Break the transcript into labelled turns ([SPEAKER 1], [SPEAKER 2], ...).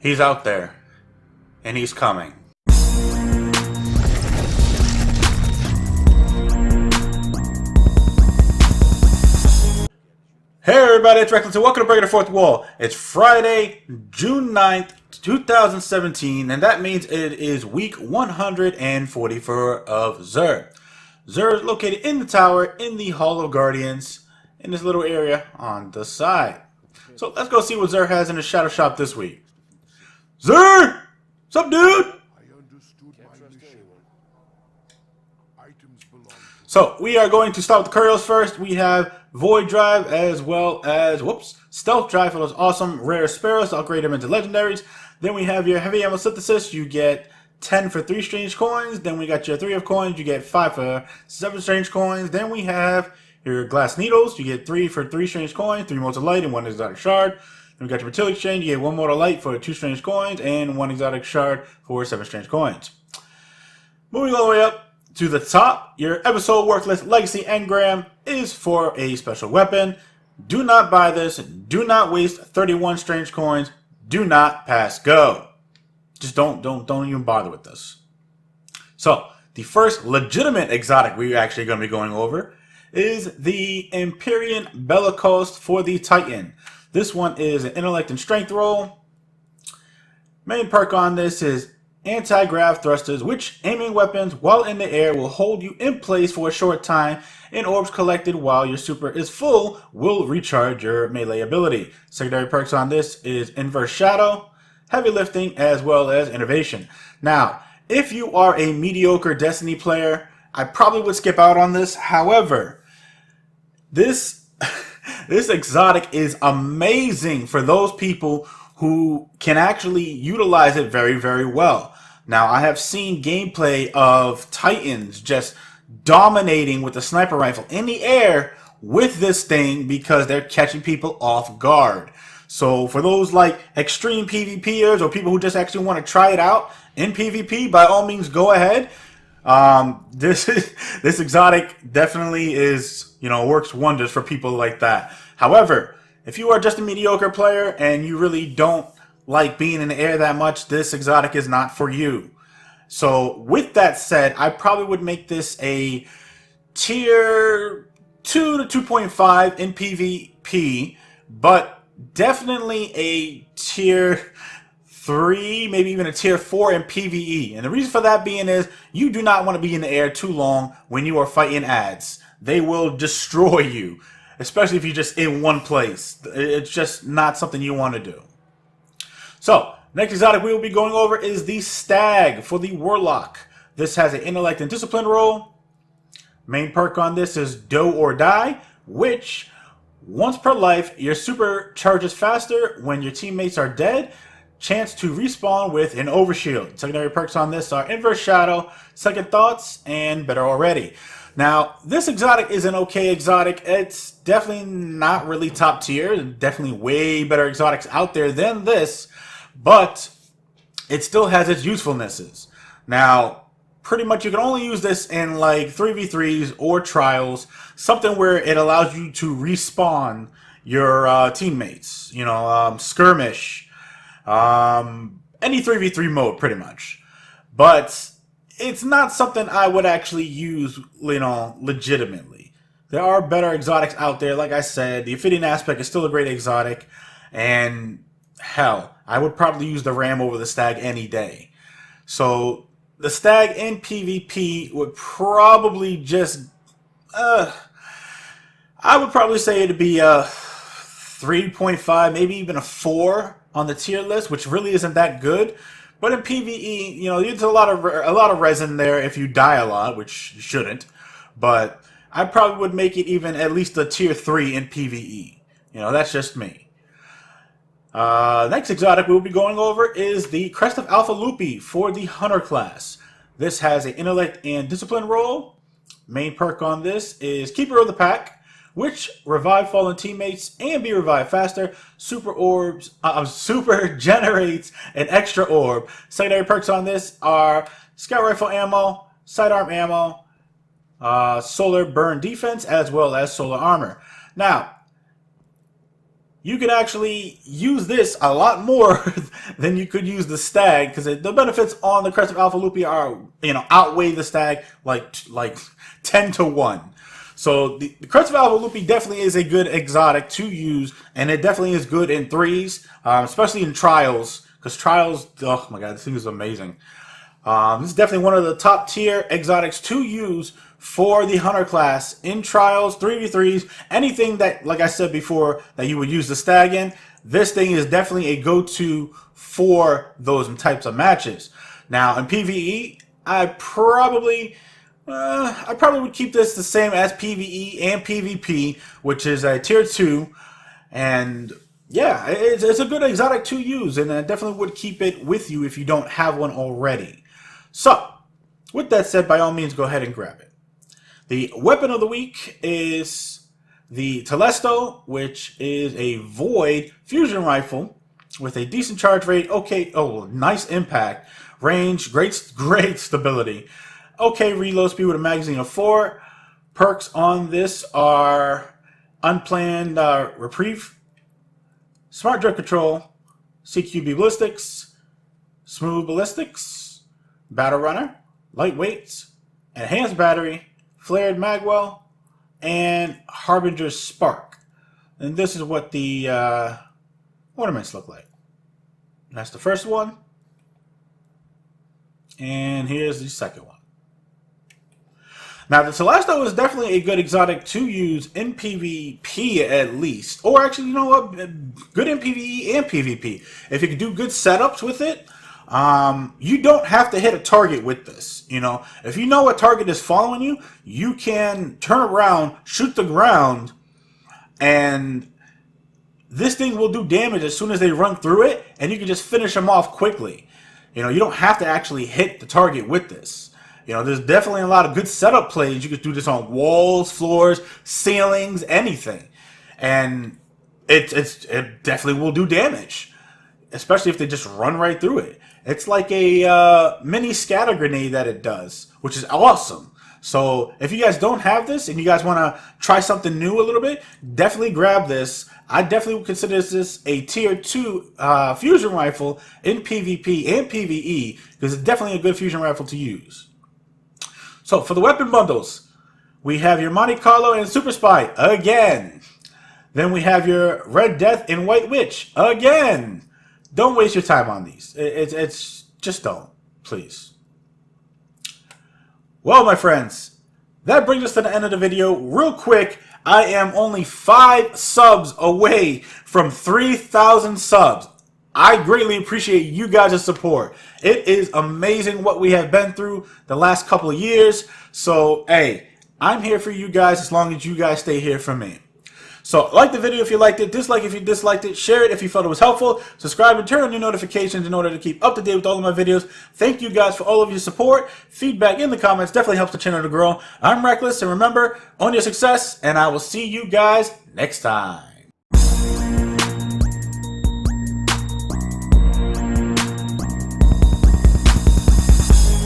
[SPEAKER 1] He's out there, and he's coming. Hey everybody, it's Reckless and welcome to Breaking the Fourth Wall. It's Friday, June 9th, 2017, and that means it is week 144 of Xur. Xur is located in the tower in the Hall of Guardians in this little area on the side. So let's go see what Xur has in his shadow shop this week. Xur! What's up, dude? So we are going to start with the Curios first. We have Void Drive as well as, Stealth Drive for those awesome rare sparrows to upgrade them into legendaries. Then we have your Heavy Ammo Synthesis. You get 10 for 3 strange coins. Then we got your 3 of coins. You get 5 for 7 strange coins. Then we have your Glass Needles. You get 3 for 3 strange coins, 3 motes of light, and 1 exotic shard. Then we got your Material Exchange. You get 1 mote of light for 2 strange coins, and 1 exotic shard for 7 strange coins. Moving all the way up to the top, your episode worthless Legacy Engram is for a special weapon. Do not buy this. Do not waste 31 strange coins. Do not pass go. Just don't even bother with this. So the first legitimate exotic we're actually going to be going over is the Empyrean Bellicose for the Titan. This one is an intellect and strength roll. Main perk on this is anti-grav thrusters, which aiming weapons while in the air will hold you in place for a short time, and orbs collected while your super is full will recharge your melee ability. Secondary perks on this is Inverse Shadow, Heavy Lifting, as well as Innovation. Now, if you are a mediocre Destiny player, I probably would skip out on this. However, this exotic is amazing for those people who can actually utilize it very, very well. Now, I have seen gameplay of Titans just dominating with the sniper rifle in the air with this thing because they're catching people off guard. So for those like extreme PvPers or people who just actually want to try it out in PvP, by all means, go ahead. This exotic definitely is, works wonders for people like that. However, if you are just a mediocre player and you really don't like being in the air that much, this exotic is not for you. So with that said, I probably would make this a tier 2 to 2.5 in PvP, but definitely a tier 3, maybe even a tier 4 in PvE. And the reason for that being is you do not want to be in the air too long when you are fighting ads. They will destroy you, especially if you're just in one place. It's just not something you want to do. So, next exotic we will be going over is the Stag for the Warlock. This has an intellect and discipline roll. Main perk on this is Do or Die, which once per life, your super charges faster when your teammates are dead. Chance to respawn with an overshield. Secondary perks on this are Inverse Shadow, Second Thoughts, and Better Already. Now, this exotic is an okay exotic. It's definitely not really top tier. Definitely way better exotics out there than this, but it still has its usefulnesses. Now, pretty much you can only use this in like 3v3s or trials, something where it allows you to respawn your teammates. Skirmish, any 3v3 mode pretty much. But it's not something I would actually use, legitimately. There are better exotics out there. Like I said, the Empyrean aspect is still a great exotic. And hell, I would probably use the Ram over the Stag any day. So the Stag in PvP would probably just, I would probably say it'd be a 3.5, maybe even a 4 on the tier list, which really isn't that good. But in PvE, there's a lot of resin there if you die a lot, which you shouldn't. But I probably would make it even at least a tier 3 in PvE. That's just me. Next exotic we'll be going over is the Crest of Alpha Lupi for the Hunter class. This has an intellect and discipline roll. Main perk on this is Keeper of the Pack, which revive fallen teammates and be revived faster. Super generates an extra orb. Secondary perks on this are Scout Rifle ammo, Sidearm ammo, Solar Burn defense, as well as Solar Armor. Now, you can actually use this a lot more than you could use the Stag, because the benefits on the Crest of Alpha Lupi are, outweigh the Stag like 10 to 1. So the Crest of Alpha Lupi definitely is a good exotic to use, and it definitely is good in threes, especially in trials, because trials, oh my god, this thing is amazing. This is definitely one of the top tier exotics to use for the Hunter class in trials, 3v3s, anything that, like I said before, that you would use the Stag in. This thing is definitely a go-to for those types of matches. Now, in PvE, I probably would keep this the same as PvE and PvP, which is a tier 2. And yeah, it's a good exotic to use, and I definitely would keep it with you if you don't have one already. So, with that said, by all means, go ahead and grab it. The weapon of the week is the Telesto, which is a Void fusion rifle with a decent charge rate, nice impact, range, great stability, okay reload speed with a magazine of 4. Perks on this are Unplanned Reprieve, Smart Drift Control, CQB Ballistics, Smooth Ballistics, Battle Runner, Lightweight, Enhanced Battery, Flared Magwell, and Harbinger's Spark. And this is what the ornaments look like. That's the first one. And here's the second one. Now, the Telesto is definitely a good exotic to use in PvP at least. Or actually, you know what? Good in PvE and PvP. If you can do good setups with it, you don't have to hit a target with this. If you know a target is following you, you can turn around, shoot the ground, and this thing will do damage as soon as they run through it, and you can just finish them off quickly. You don't have to actually hit the target with this. There's definitely a lot of good setup plays. You could do this on walls, floors, ceilings, anything. And it definitely will do damage, especially if they just run right through it. It's like a mini scatter grenade that it does, which is awesome. So if you guys don't have this and you guys want to try something new a little bit, definitely grab this. I definitely would consider this a tier 2 fusion rifle in PvP and PvE, because it's definitely a good fusion rifle to use. So for the weapon bundles, we have your Monte Carlo and Super Spy again. Then we have your Red Death and White Witch again. Don't waste your time on these. It's just don't, please. Well, my friends, that brings us to the end of the video. Real quick, I am only 5 subs away from 3,000 subs. I greatly appreciate you guys' support. It is amazing what we have been through the last couple of years. So, hey, I'm here for you guys as long as you guys stay here for me. So, like the video if you liked it, dislike if you disliked it, share it if you felt it was helpful, subscribe and turn on your notifications in order to keep up to date with all of my videos. Thank you guys for all of your support. Feedback in the comments definitely helps the channel to grow. I'm Reckless, and remember, own your success, and I will see you guys next time.